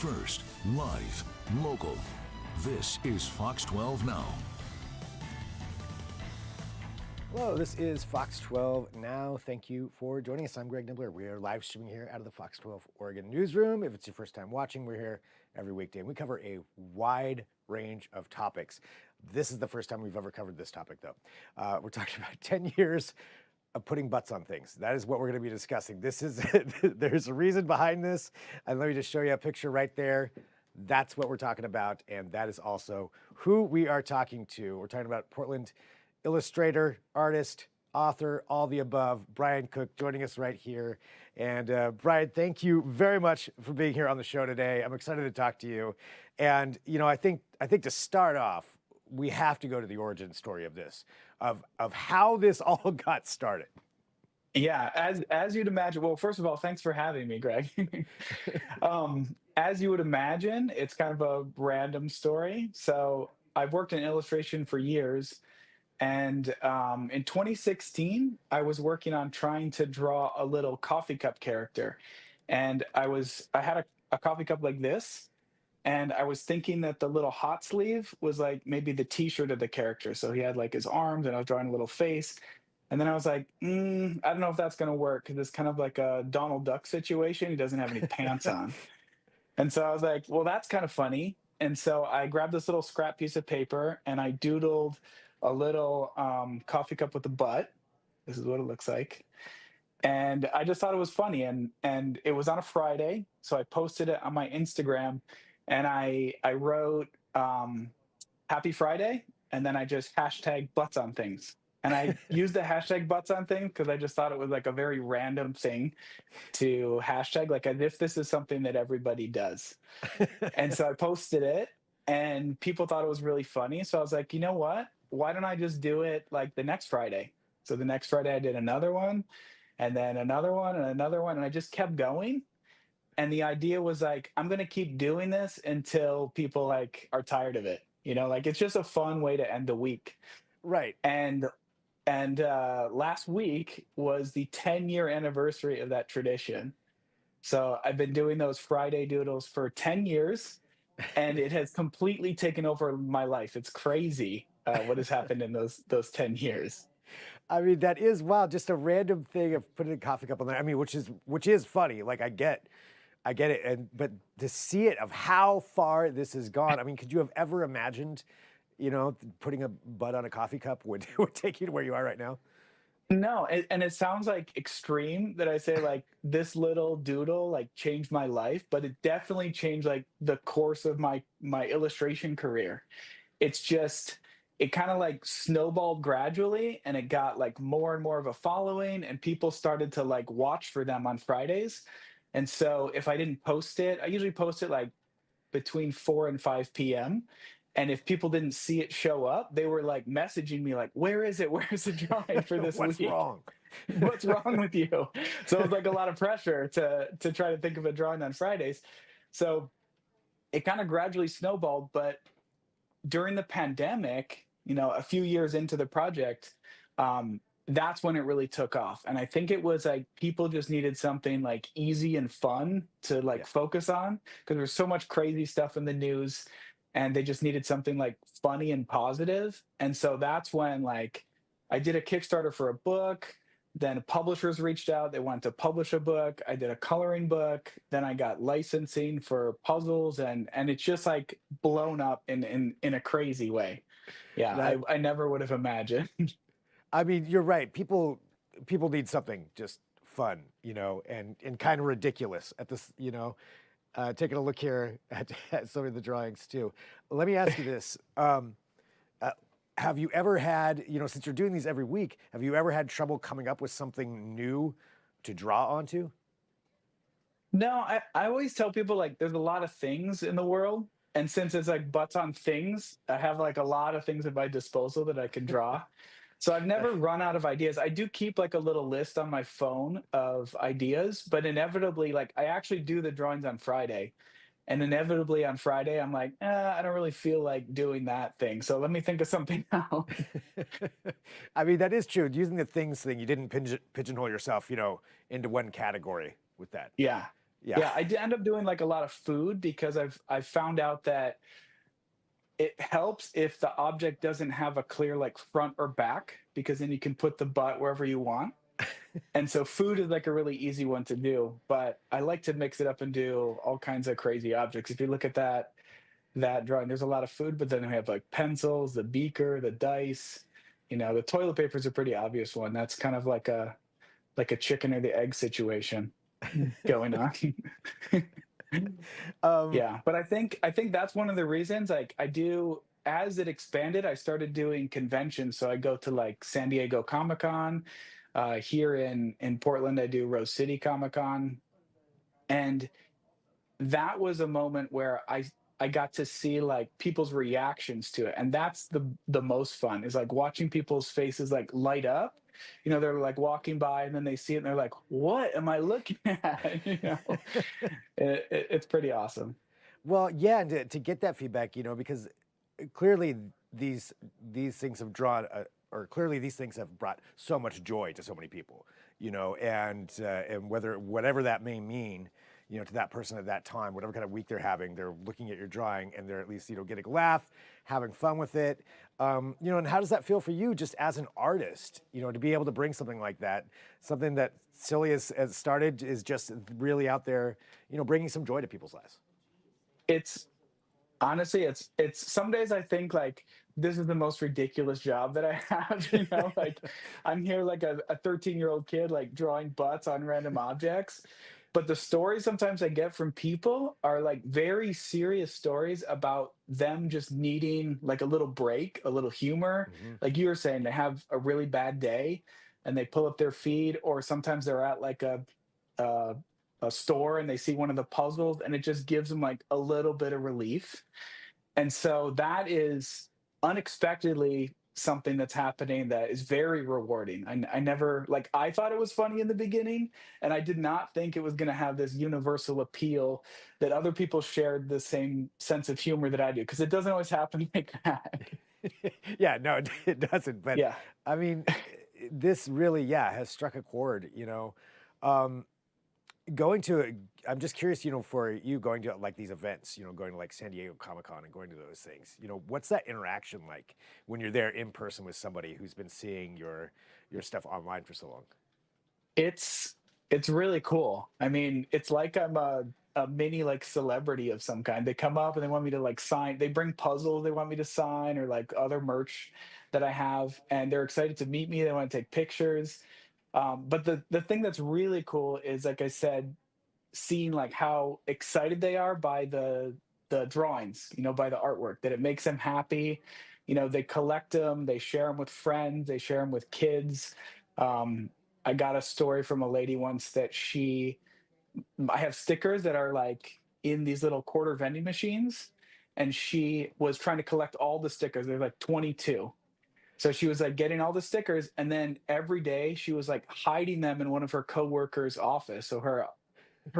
first, live, local. This is Fox 12 Now. Hello, this is Fox 12 Now. Thank you for joining us. I'm Greg Nibbler. We are live streaming here out of the Fox 12 Oregon newsroom. If it's your first time watching, we're here every weekday, and we cover a wide range of topics. This is the first time we've ever covered this topic, though. We're talking about 10 years of putting butts on things. That is what we're going to be discussing. This is there's a reason behind this, and let me just show you a picture right there. That's what we're talking about, and that is also who we are talking to. We're talking about Portland illustrator, artist, author, all the above, Brian Cook, joining us right here. And Brian, thank you very much for being here on the show today. I'm excited to talk to you. And you know, I think to start off, we have to go to the origin story of this, of how this all got started. Yeah, as you'd imagine. Well, first of all, thanks for having me, Greg. As you would imagine, it's kind of a random story. So I've worked in illustration for years. And in 2016, I was working on trying to draw a little coffee cup character. And I had a coffee cup like this. And I was thinking that the little hot sleeve was like maybe the t-shirt of the character. So he had like his arms and I was drawing a little face. And then I was like, I don't know if that's going to work because it's kind of like a Donald Duck situation. He doesn't have any pants on. And so I was like, well, that's kind of funny. And so I grabbed this little scrap piece of paper and I doodled a little coffee cup with a butt. This is what it looks like. And I just thought it was funny. And it was on a Friday. So I posted it on my Instagram and I wrote Happy Friday. And then I just hashtag butts on things. And I used the hashtag butts on things because I just thought it was like a very random thing to hashtag, like as if this is something that everybody does. And so I posted it and people thought it was really funny. So I was like, you know what? Why don't I just do it like the next Friday? So the next Friday I did another one and then another one and another one. And I just kept going. And the idea was like, I'm going to keep doing this until people like are tired of it. You know, like it's just a fun way to end the week. Right. And last week was the 10-year anniversary of that tradition. So I've been doing those Friday Doodles for 10 years, and it has completely taken over my life. It's crazy what has happened in those 10 years. I mean, that is wild. Just a random thing of putting a coffee cup on there. I mean, which is funny. Like I get it. But to see it of how far this has gone. I mean, could you have ever imagined, you know, putting a butt on a coffee cup would take you to where you are right now? No, and it sounds like extreme that I say like this little doodle like changed my life, but it definitely changed like the course of my illustration career. It's just it kind of like snowballed gradually and it got like more and more of a following and people started to like watch for them on Fridays. And so if I didn't post it, I usually post it like between 4 and 5 p.m. And if people didn't see it show up, they were like messaging me like, where is it? Where's the drawing for this What's week? wrong? What's wrong with you? So it was like a lot of pressure to try to think of a drawing on Fridays. So it kind of gradually snowballed. But during the pandemic, you know, a few years into the project, that's when it really took off. And I think it was like people just needed something like easy and fun to like focus on because there's so much crazy stuff in the news and they just needed something like funny and positive. And so that's when like I did a Kickstarter for a book. Then publishers reached out. They wanted to publish a book. I did a coloring book. Then I got licensing for puzzles, and it's just like blown up in a crazy way. Yeah, I never would have imagined. I mean, you're right. People need something just fun, you know, and kind of ridiculous at this, you know. Taking a look here at some of the drawings too. Let me ask you this. Have you ever had, you know, since you're doing these every week, have you ever had trouble coming up with something new to draw onto? No, I always tell people like there's a lot of things in the world. And since it's like butts on things, I have like a lot of things at my disposal that I can draw. So I've never run out of ideas. I do keep like a little list on my phone of ideas, but inevitably, like I actually do the drawings on Friday. And inevitably on Friday, I'm like, I don't really feel like doing that thing. So let me think of something else. I mean, that is true. Using the things thing, you didn't pigeonhole yourself, you know, into one category with that. Yeah. Yeah. Yeah, I did end up doing like a lot of food because I've found out that it helps if the object doesn't have a clear like front or back, because then you can put the butt wherever you want. And so food is like a really easy one to do, but I like to mix it up and do all kinds of crazy objects. If you look at that drawing, there's a lot of food, but then we have like pencils, the beaker, the dice. The toilet paper is a pretty obvious one. That's kind of like a chicken or the egg situation going on. Um, Yeah, but I think that's one of the reasons. Like I do, as it expanded, I started doing conventions. So I go to like San Diego Comic Con. Here in Portland, I do Rose City Comic Con, and that was a moment where I got to see like people's reactions to it, and that's the most fun, is like watching people's faces like light up. They're like walking by and then they see it and they're like, "What am I looking at?" It's pretty awesome. well, yeah, and to get that feedback, because clearly these things have drawn, or clearly these things have brought so much joy to so many people, and whatever that may mean, to that person at that time, whatever kind of week they're having, they're looking at your drawing and they're at least getting a laugh, having fun with it, and how does that feel for you, just as an artist, to be able to bring something like that, something that silly as started is just really out there, bringing some joy to people's lives. It's honestly, it's some days I think like this is the most ridiculous job that I have. Like I'm here like a 13-year-old kid like drawing butts on random objects. But the stories sometimes I get from people are like very serious stories about them just needing like a little break, a little humor. Hmm. Like you were saying, they have a really bad day and they pull up their feed, or sometimes they're at like a, a store and they see one of the puzzles and it just gives them like a little bit of relief. And so that is unexpectedly something that's happening that is very rewarding. I never, like, I thought it was funny in the beginning, and I did not think it was going to have this universal appeal, that other people shared the same sense of humor that I do, because it doesn't always happen like that. Yeah, no, it doesn't. But Yeah. I mean, this really, yeah, has struck a chord. Um, going to, I'm just curious, for you going to like these events, going to like San Diego Comic Con and going to those things. What's that interaction like when you're there in person with somebody who's been seeing your stuff online for so long? It's it's really cool. I mean, it's like I'm a mini like celebrity of some kind. They come up and they want me to like sign. They bring puzzles they want me to sign, or like other merch that I have, and they're excited to meet me. They want to take pictures. But the thing that's really cool is, like I said, seeing like how excited they are by the drawings, by the artwork, that it makes them happy. They collect them, they share them with friends, they share them with kids. um, I got a story from a lady once that I have stickers that are like in these little quarter vending machines, and she was trying to collect all the stickers. There's like 22. So she was like getting all the stickers, and then every day she was like hiding them in one of her coworkers' office. So her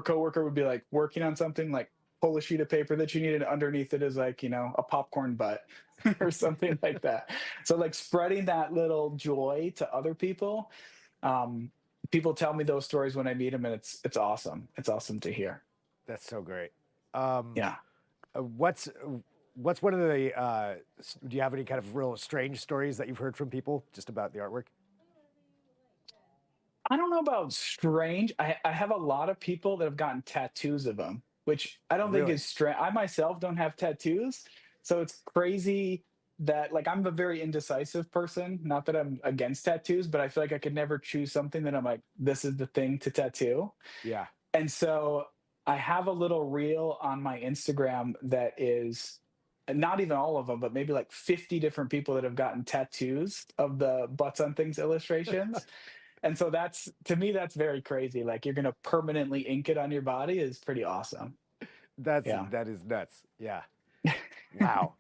coworker would be like working on something, like pull a sheet of paper that you needed, underneath it is like, a popcorn butt or something like that. So like spreading that little joy to other people. um People tell me those stories when I meet them, and it's awesome. It's awesome to hear. That's so great. Um, Yeah. what's one of the, do you have any kind of real strange stories that you've heard from people just about the artwork? I don't know about strange. I have a lot of people that have gotten tattoos of them, which I don't think Really? is strange. I myself don't have tattoos, so it's crazy that, like, I'm a very indecisive person. Not that I'm against tattoos, but I feel like I could never choose something that I'm like, this is the thing to tattoo. Yeah. And so I have a little reel on my Instagram that is, and not even all of them, but maybe like 50 different people that have gotten tattoos of the butts on things illustrations. And so that's, to me, that's very crazy. Like, you're gonna permanently ink it on your body is pretty awesome. Yeah. That is nuts. Yeah. Wow.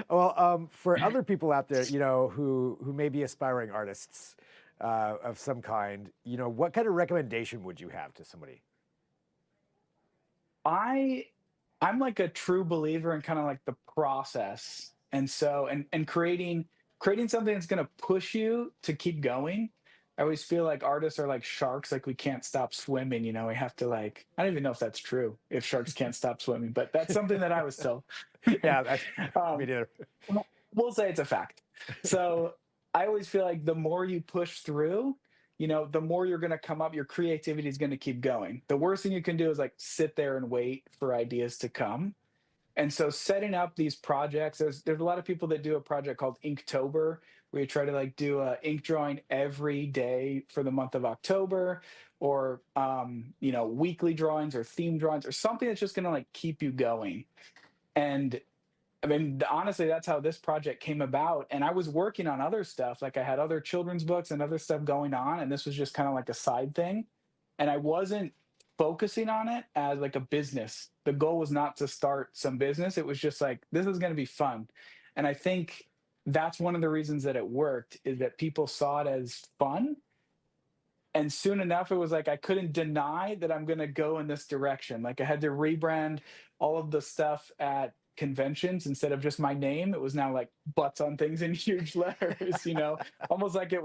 Well, for other people out there, who may be aspiring artists of some kind, what kind of recommendation would you have to somebody? I I'm like a true believer in kind of like the process. And so, and creating something that's going to push you to keep going. I always feel like artists are like sharks, like we can't stop swimming, you know, we have to like, I don't even know if that's true, if sharks can't stop swimming, but that's something that I was told. Yeah, that's me um, neither. we'll say it's a fact. So I always feel like the more you push through, you know, the more you're going to come up, your creativity is going to keep going. The worst thing you can do is like sit there and wait for ideas to come. And so setting up these projects, there's a lot of people that do a project called Inktober, where you try to like do a ink drawing every day for the month of October, or you know, weekly drawings or theme drawings or something that's just gonna like keep you going. And I mean, honestly, that's how this project came about. And I was working on other stuff, like I had other children's books and other stuff going on, and this was just kind of like a side thing. And I wasn't focusing on it as like a business. The goal was not to start some business. It was just like, this is going to be fun. And I think that's one of the reasons that it worked, is that people saw it as fun. And soon enough, it was like I couldn't deny that I'm going to go in this direction. Like I had to rebrand all of the stuff at conventions. Instead of just my name, it was now like butts on things in huge letters, you know, almost like it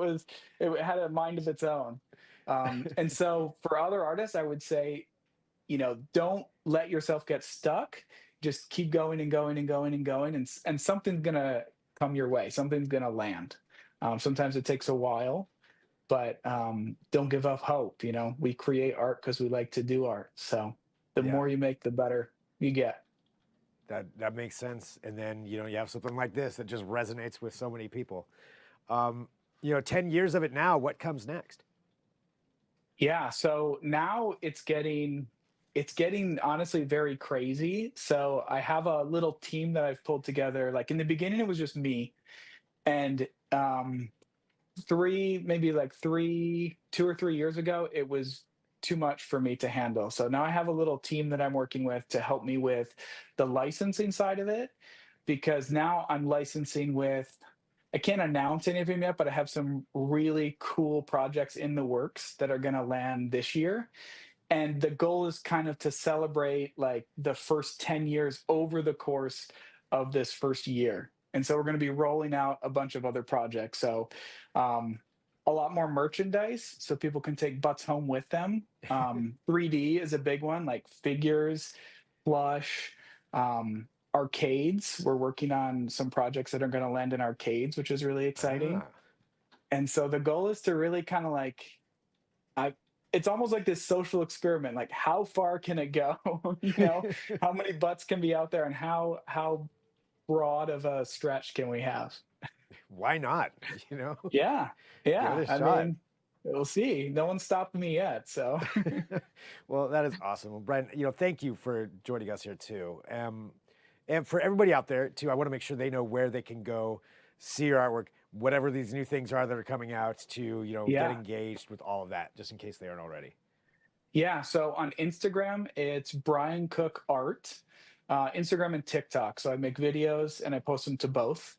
had a mind of its own. And so for other artists, I would say, you know, don't let yourself get stuck. Just keep going and going and going and going, and something's gonna come your way. Something's gonna land. Sometimes it takes a while, but don't give up hope. You know, we create art because we like to do art. So the Yeah, more you make, the better you get. that makes sense. And then, you know, you have something like this that just resonates with so many people. You know, 10 years of it now, what comes next? Yeah. So now it's getting honestly very crazy. So I have a little team that I've pulled together. Like in the beginning, it was just me, and maybe like 2 or 3 years ago, it was too much for me to handle. So now I have a little team that I'm working with to help me with the licensing side of it, because now I'm licensing with, I can't announce anything yet, but I have some really cool projects in the works that are going to land this year. And the goal is kind of to celebrate like the first 10 years over the course of this first year. And so we're going to be rolling out a bunch of other projects. So um, a lot more merchandise so people can take butts home with them. 3D is a big one, like figures, plush, arcades. We're working on some projects that are going to land in arcades, which is really exciting. Ah, And so the goal is to really kind of like, I it's almost like this social experiment. Like, how far can it go? You know, how many butts can be out there, and how broad of a stretch can we have? why not? You know, Yeah, give yeah. it a I shot. mean, we'll see. No one stopped me yet, so Well, that is awesome. Well, Brian, you know, thank you for joining us here too. And for everybody out there too, I want to make sure they know where they can go see your artwork, whatever these new things are that are coming out, to, you know, get yeah. engaged with all of that, just in case they aren't already. Yeah, so on Instagram, it's Brian Cook Art, Instagram and TikTok. So I make videos and I post them to both.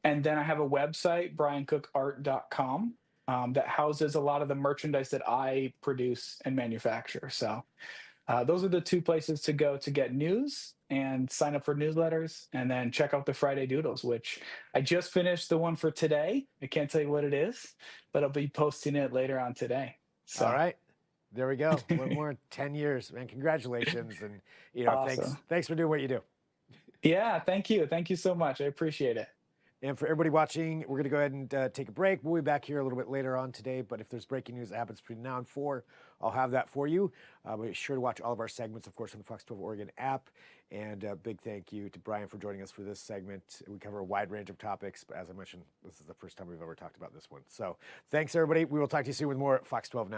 And then I have a website, briancookart.com, that houses a lot of the merchandise that I produce and manufacture. So those are the two places to go to get news and sign up for newsletters, and then check out the Friday Doodles, which I just finished the one for today. I can't tell you what it is, but I'll be posting it later on today. All So right. There we go. One more 10 years, man. Congratulations. And, you know, awesome. thanks for doing what you do. Yeah, thank you. Thank you so much. I appreciate it. And for everybody watching, we're going to go ahead and take a break. We'll be back here a little bit later on today. But if there's breaking news that happens between now and 4, I'll have that for you. But be sure to watch all of our segments, of course, on the Fox 12 Oregon app. And a big thank you to Brian for joining us for this segment. We cover a wide range of topics. But as I mentioned, this is the first time we've ever talked about this one. So thanks, everybody. We will talk to you soon with more Fox 12 Now.